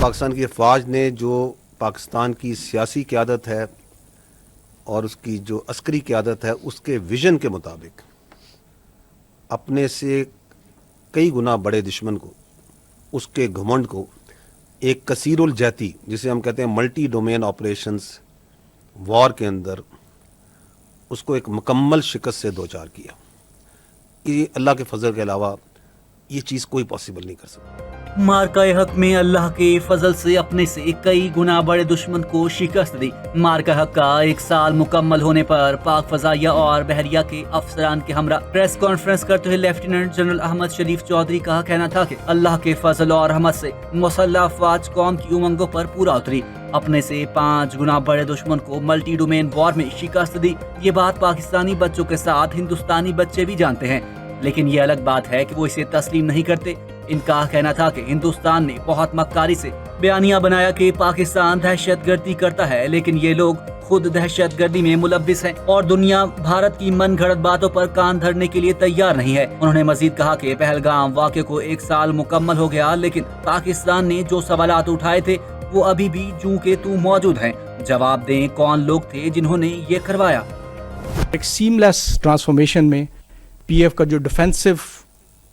پاکستان کی افواج نے جو پاکستان کی سیاسی قیادت ہے اور اس کی جو عسکری قیادت ہے اس کے ویژن کے مطابق اپنے سے کئی گنا بڑے دشمن کو، اس کے گھمنڈ کو، ایک کثیر الجہتی جسے ہم کہتے ہیں ملٹی ڈومین آپریشنز وار کے اندر، اس کو ایک مکمل شکست سے دوچار کیا. یہ اللہ کے فضل کے علاوہ یہ چیز کوئی پاسبل نہیں کر سکتا. مارکہ حق میں اللہ کے فضل سے اپنے سے کئی گنا بڑے دشمن کو شکست دی. مارکہ حق کا 1 سال مکمل ہونے پر پاک فضائیہ اور بحریہ کے افسران کے ہمراہ پریس کانفرنس کرتے ہوئے لیفٹیننٹ جنرل احمد شریف چودھری کا کہنا تھا کہ اللہ کے فضل اور رحمت سے مسلح افواج قوم کی امنگوں پر پورا اتری، اپنے سے 5 گنا بڑے دشمن کو ملٹی ڈومین وار میں شکست دی. یہ بات پاکستانی بچوں کے ساتھ ہندوستانی بچے بھی جانتے ہیں، لیکن یہ الگ بات ہے کہ وہ اسے تسلیم نہیں کرتے. ان کا کہنا تھا کہ ہندوستان نے بہت مکاری سے بیانیہ بنایا کہ پاکستان دہشت گردی کرتا ہے، لیکن یہ لوگ خود دہشت گردی میں ملوث ہیں اور دنیا بھارت کی من گھڑت باتوں پر کان دھرنے کے لیے تیار نہیں ہے. انہوں نے مزید کہا کہ پہلگام واقعے کو 1 سال مکمل ہو گیا، لیکن پاکستان نے جو سوالات اٹھائے تھے وہ ابھی بھی جوں کے توں موجود ہیں. جواب دیں کون لوگ تھے جنہوں نے یہ کروایا. ایک سیملیس ٹرانسفارمیشن میں پی ایف کا جو ڈیفینسو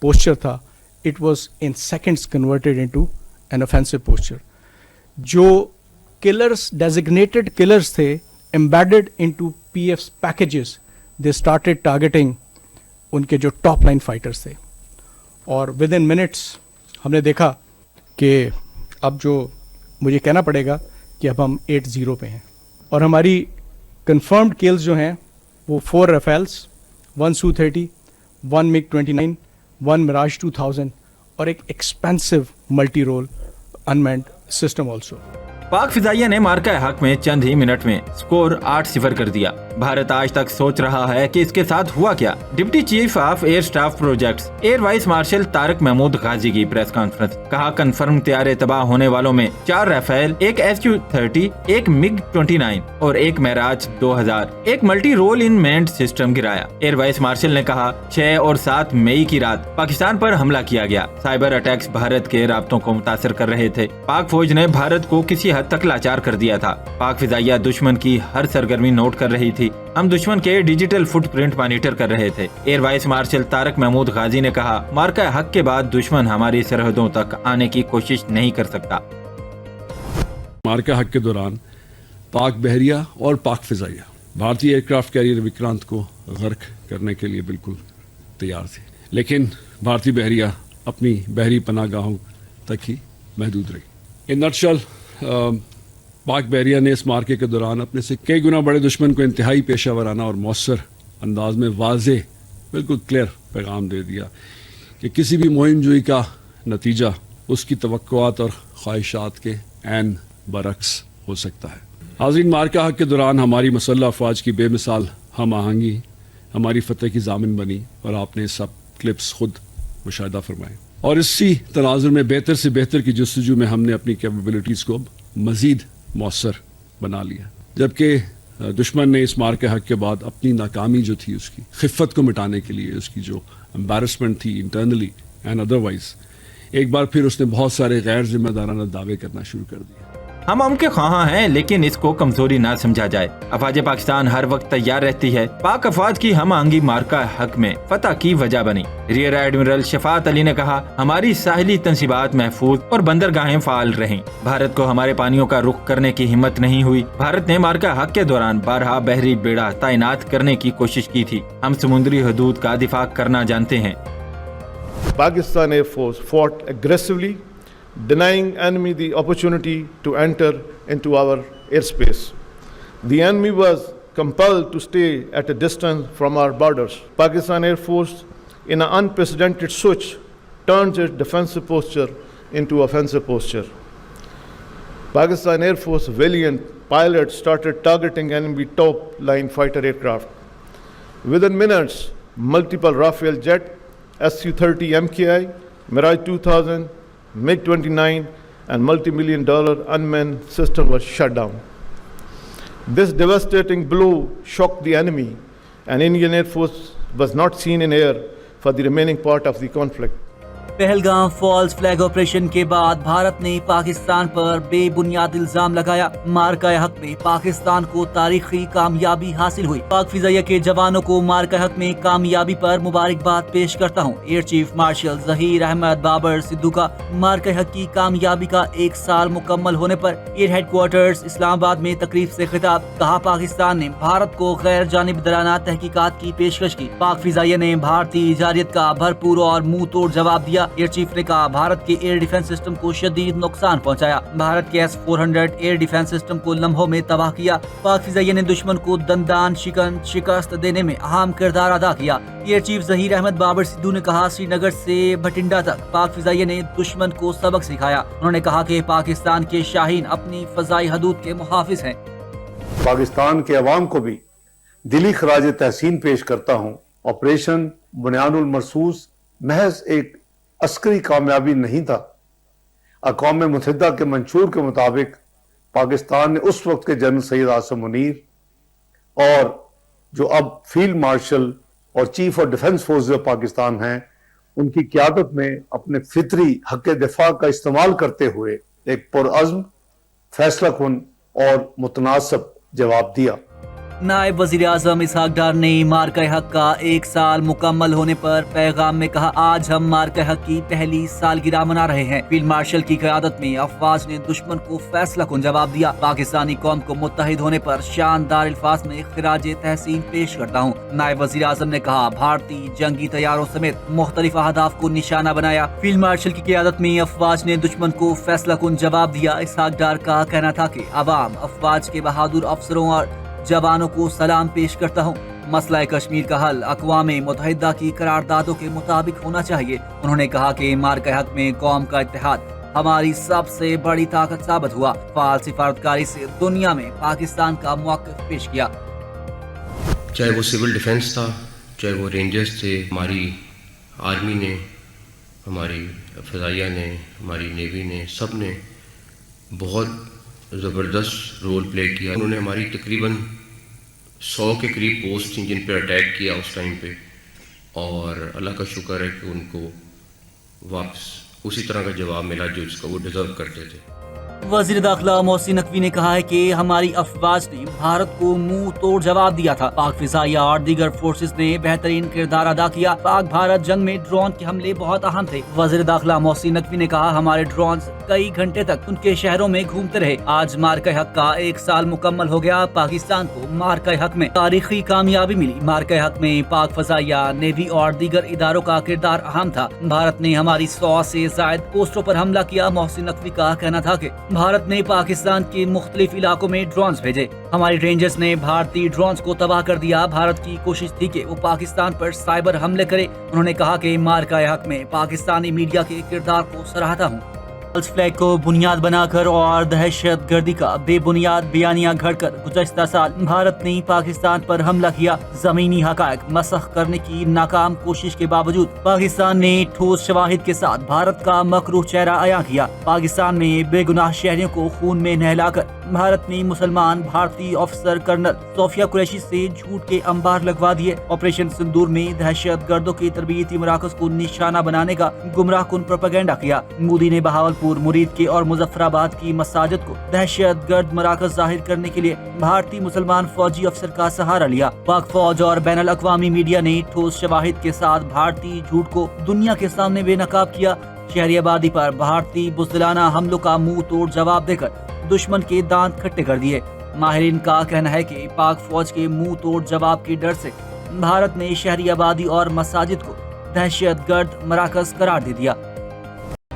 پوسچر تھا it was in seconds converted into an offensive posture. جو killers, designated killers تھے embedded into PF's packages, they started targeting ان کے جو ٹاپ لائن فائٹرز تھے، اور within minutes ہم نے دیکھا کہ اب جو مجھے کہنا پڑے گا کہ اب ہم 8-0 پہ ہیں، اور ہماری کنفرمڈ کلز جو ہیں وہ 4 رافیلس، 1 Su-30, 1 MiG-29, 1 Mirage 2000 اور ایک expensive multi role unmanned system also. پاک فضائیہ نے مارکہ حق میں چند ہی منٹ میں سکور 8-0 کر دیا. بھارت آج تک سوچ رہا ہے کہ اس کے ساتھ ہوا کیا. Deputy chief of air staff projects air vice marshal Tariq Mahmood Ghazi کی پریس کانفرنس. کہا کنفرم طیارے تباہ ہونے والوں میں 4 رافیل، 1 Su-30، 1 MiG-29 اور 1 معراج 2000، ایک multi role unmanned system گرایا. ایئر وائس مارشل نے کہا 6 اور 7 مئی کی رات پاکستان پر حملہ کیا گیا. سائبر اٹیکس بھارت کے رابطوں کو متاثر کر رہے تھے. پاک فوج نے بھارت کو کسی حد تک لاچار کر دیا تھا. پاک فضائیہ دشمن کی ہر سرگرمی نوٹ کر رہی تھی. ہم دشمن کے ڈیجیٹل فٹ پرنٹ مانیٹر کر رہے تھے. Air vice marshal Tariq Mahmood Ghazi نے کہا مارکہ حق کے بعد دشمن ہماری سرحدوں تک آنے کی کوشش نہیں کر سکتا. مارکہ حق کے دوران پاک بحریہ اور پاک فضائیہ بھارتی ایئر کرافٹ کیریئر وکرانت کو غرق کرنے کے لیے بالکل تیار تھے، لیکن بھارتی بحریہ اپنی بحری پناہ گاہوں تک ہی محدود رہی. ان نٹشل پاک بحریہ نے اس مارکے کے دوران اپنے سے کئی گنا بڑے دشمن کو انتہائی پیشہ ورانہ اور مؤثر انداز میں واضح بالکل کلیئر پیغام دے دیا کہ کسی بھی مہم جوئی کا نتیجہ اس کی توقعات اور خواہشات کے عین برعکس ہو سکتا ہے. حاضرین، مارکہ حق کے دوران ہماری مسلح افواج کی بے مثال ہم آہنگی ہماری فتح کی ضامن بنی، اور آپ نے سب کلپس خود مشاہدہ فرمائے. اور اسی تناظر میں بہتر سے بہتر کی جستجو میں ہم نے اپنی کیپیبلٹیز کو مزید مؤثر بنا لیا، جبکہ دشمن نے اس مارکہ حق کے بعد اپنی ناکامی جو تھی اس کی خفت کو مٹانے کے لیے، اس کی جو امبیرسمنٹ تھی انٹرنلی اینڈ ادروائز، ایک بار پھر اس نے بہت سارے غیر ذمہ دارانہ دعوے کرنا شروع کر دیے. ہم ان کے خواہاں ہیں، لیکن اس کو کمزوری نہ سمجھا جائے. افواج پاکستان ہر وقت تیار رہتی ہے. پاک افواج کی ہم آہنگی مارکہ حق میں فتح کی وجہ بنی. ریئر ایڈمرل شفاعت علی نے کہا ہماری ساحلی تنصیبات محفوظ اور بندرگاہیں فعال رہیں. بھارت کو ہمارے پانیوں کا رخ کرنے کی ہمت نہیں ہوئی. بھارت نے مارکہ حق کے دوران 12 بحری بیڑا تعینات کرنے کی کوشش کی تھی. ہم سمندری حدود کا دفاع کرنا جانتے ہیں. Pakistan Air Force fought aggressively, denying enemy the opportunity to enter into our airspace. The enemy was compelled to stay at a distance from our borders. Pakistan Air Force, in an unprecedented switch, turns its defensive posture into offensive posture. Pakistan Air Force valiant pilots started targeting enemy top-line fighter aircraft. Within minutes, multiple Rafale jet, Su-30 MKI, Mirage 2000, MiG-29 and multi-million-dollar unmanned system was shut down. This devastating blow shocked the enemy, and Indian Air Force was not seen in air for the remaining part of the conflict. Pahalgam false flag operation के बाद भारत ने पाकिस्तान पर बेबुनियाद इल्जाम लगाया। मार्का हक में पाकिस्तान को तारीखी कामयाबी हासिल हुई। पाक फिजाइया के जवानों को मार्का हक में कामयाबी पर मुबारकबाद पेश करता हूँ। Air chief marshal Zaheer Ahmed Babar Sidhu का मार्का हक की कामयाबी का 1 साल मुकम्मल होने पर एयर हेडक्वार्टर्स इस्लामाबाद में तकरीब से खिताब। कहा, पाकिस्तान ने भारत को गैर जानिबदाराना तहकीकात की पेशकश की। पाक फिजाइया ने भारतीय जारियत का भरपूर और मुंह तोड़ जवाब दिया। एयर चीफ ने कहा, भारत के एयर डिफेंस सिस्टम को शदीद नुकसान पहुंचाया। भारत के S-400 एयर डिफेंस सिस्टम को लम्हों में तबाह किया। पाक फिजाइया ने दुश्मन को दंदान शिकस्त देने में अहम किरदार अदा किया। एयर चीफ जहीर अहमद बाबर सिद्धू ने कहा, श्रीनगर से भटिंडा तक पाक फिजाइया ने दुश्मन को सबक सिखाया। उन्होंने कहा कि पाकिस्तान के शाहीन अपनी फजाई हदूद के मुहाफिज हैं। पाकिस्तान के अवाम को भी दिली खराज तहसीन पेश करता हूँ। ऑपरेशन बुनियानुल मरसूस महज एक अस्करी कामयाबी नहीं था। अक़वाम मुत्तहिदा के मंशूर के मुताबिक पाकिस्तान ने उस वक्त के जनरल सैयद आसिम मुनीर और जो अब फील्ड मार्शल और chief of defence force of Pakistan हैं, उनकी क़यादत में अपने फितरी हक़ दिफा का इस्तेमाल करते हुए एक पुरअज़्म, फैसला कुन और मुतनासिब जवाब दिया। नायब वजीर आजम इसहाक डार ने मार्का हक का 1 साल मुकम्मल होने पर पैगाम में कहा, आज हम मार्का हक की पहली सालगिरह मना रहे हैं। फील्ड मार्शल की क़यादत में अफवाज ने दुश्मन को फैसला कुन जवाब दिया। पाकिस्तानी कौम को मुत्तहिद होने पर शानदार अल्फाज में खिराज तहसीन पेश करता हूँ। नायब वजीर आजम ने कहा, भारतीय जंगी तैयारों समेत मुख्तलिफ अहदाफ को निशाना बनाया। फील्ड मार्शल की क़यादत में अफवाज ने दुश्मन को फैसला कुन जवाब दिया। इसहाक डार का कहना था कि अवाम अफवाज के बहादुर अफसरों और जवानों को सलाम पेश करता हूँ। मसला कश्मीर का हल अक़वाम मुत्तहिदा की करारदादों के मुताबिक होना चाहिए। उन्होंने कहा कि मार्का हक में कौम का इत्तेहाद हमारी सबसे बड़ी ताकत साबित हुआ। फाल सिफारतकारी से दुनिया में पाकिस्तान का मौक़िफ़ पेश किया। चाहे वो सिविल डिफेंस था, चाहे वो रेंजर्स थे, हमारी आर्मी ने, हमारी फ़ज़ाइया ने, हमारी नेवी ने, सब ने बहुत ज़बरदस्त रोल प्ले किया। उन्होंने हमारी तकरीबन 100 के करीब पोस्ट थी जिन पर अटैक किया उस टाइम पे, और अल्लाह का शुक्र है कि उनको वापस उसी तरह का जवाब मिला जो उसका वो डिज़र्व करते थे। वज़ीर दाखिला मोहसिन नकवी ने कहा है कि हमारी अफवाज ने भारत को मुंह तोड़ जवाब दिया था। पाक फिजाइया और दीगर फोर्सेस ने बेहतरीन किरदार अदा किया। पाक भारत जंग में ड्रोन के हमले बहुत अहम थे। वज़ीर दाखिला मोहसिन नकवी ने कहा, हमारे ड्रोन कई घंटे तक उनके शहरों में घूमते रहे। आज मार्का हक का 1 साल मुकम्मल हो गया। पाकिस्तान को मार्का हक में तारीखी कामयाबी मिली। मार्का हक में पाक फजाइया, नेवी और दीगर इदारों का किरदार अहम था। भारत ने हमारी 100 से जायद पोस्टों पर हमला किया। मोहसिन नकवी का कहना था कि भारत ने पाकिस्तान के मुख्तलिफ इलाकों में ड्रोन्स भेजे। हमारी रेंजर्स ने भारतीय ड्रोन्स को तबाह कर दिया। भारत की कोशिश थी कि वो पाकिस्तान पर साइबर हमले करे। उन्होंने कहा कि मार्का हक में पाकिस्तानी मीडिया के किरदार को सराहता हूँ। फॉल्स फ्लैग को बुनियाद बनाकर और दहशत गर्दी का बेबुनियाद बयानिया घड़कर गुज़श्ता साल भारत ने पाकिस्तान पर हमला किया। जमीनी हक़ाइक़ मसख़ करने की नाकाम कोशिश के बावजूद पाकिस्तान ने ठोस शवाहिद के साथ भारत का मकरूह चेहरा अयां किया। पाकिस्तान में बेगुनाह शहरियों को खून में नहलाकर भारत ने मुसलमान भारतीय ऑफिसर कर्नल सोफिया कुरैशी से झूठ के अंबार लगवा दिए। ऑपरेशन सिंदूर में दहशत गर्दों के तरबियती मराकज़ को निशाना बनाने का गुमराह कुन प्रोपेगेंडा किया। मोदी ने बहावलपुर, मुरीद के और मुजफ्फराबाद की मसाजिद को दहशत गर्द मराकज़ जाहिर करने के लिए भारतीय मुसलमान फौजी अफसर का सहारा लिया। पाक फौज और बैनुल अक़वामी मीडिया ने ठोस शवाहिद के साथ भारतीय झूठ को दुनिया के सामने बेनकाब किया। शहरी आबादी पर भारतीय बुज़दिलाना हमलों का मुंह तोड़ जवाब देकर दुश्मन के दांत खट्टे कर दिए। माहिरीन का कहना है कि पाक फौज के मुंह तोड़ जवाब के डर से भारत ने शहरी आबादी और मसाजिद को दहशत गर्द मराकज़ करार दे दिया।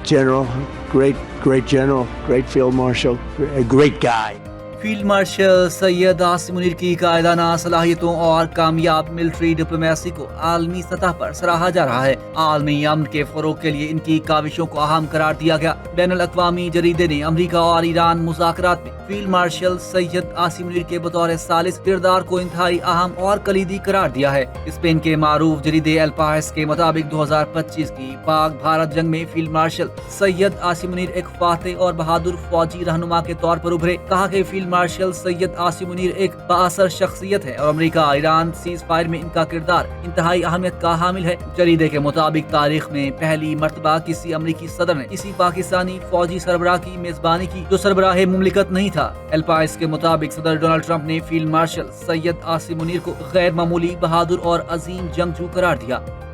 General, great general, great field marshal, a great guy. Field marshal Syed Asim Munir की कायदाना सलाहियतों और कामयाब मिलिट्री डिप्लोमेसी को आलमी सतह पर सराहा जा रहा है। आलमी अमन के फरोग के लिए इनकी काविशों को अहम करार दिया गया। बैनुल अक़वामी जरीदे ने अमरीका और ईरान मुज़ाकरात में फील्ड मार्शल सैयद आसिम मुनीर के बतौर सालिस किरदार को इंतहाई अहम और कलीदी करार दिया है। स्पेन के मारूफ जरीदे एल पास के मुताबिक 2025 की पाक भारत जंग में फील्ड मार्शल सैयद आसिम मुनीर एक फातेह और बहादुर फौजी रहनुमा के तौर पर उभरे। कहा कि फील्ड مارشل سید عاصم منیر ایک بااثر شخصیت ہے اور امریکہ ایران سیز فائر میں ان کا کردار انتہائی اہمیت کا حامل ہے۔ جریدے کے مطابق تاریخ میں پہلی مرتبہ کسی امریکی صدر نے کسی پاکستانی فوجی سربراہ کی میزبانی کی جو سربراہ مملکت نہیں تھا۔ الپائس کے مطابق صدر ڈونلڈ ٹرمپ نے فیلڈ مارشل سید عاصم منیر کو غیر معمولی، بہادر اور عظیم جنگجو قرار دیا۔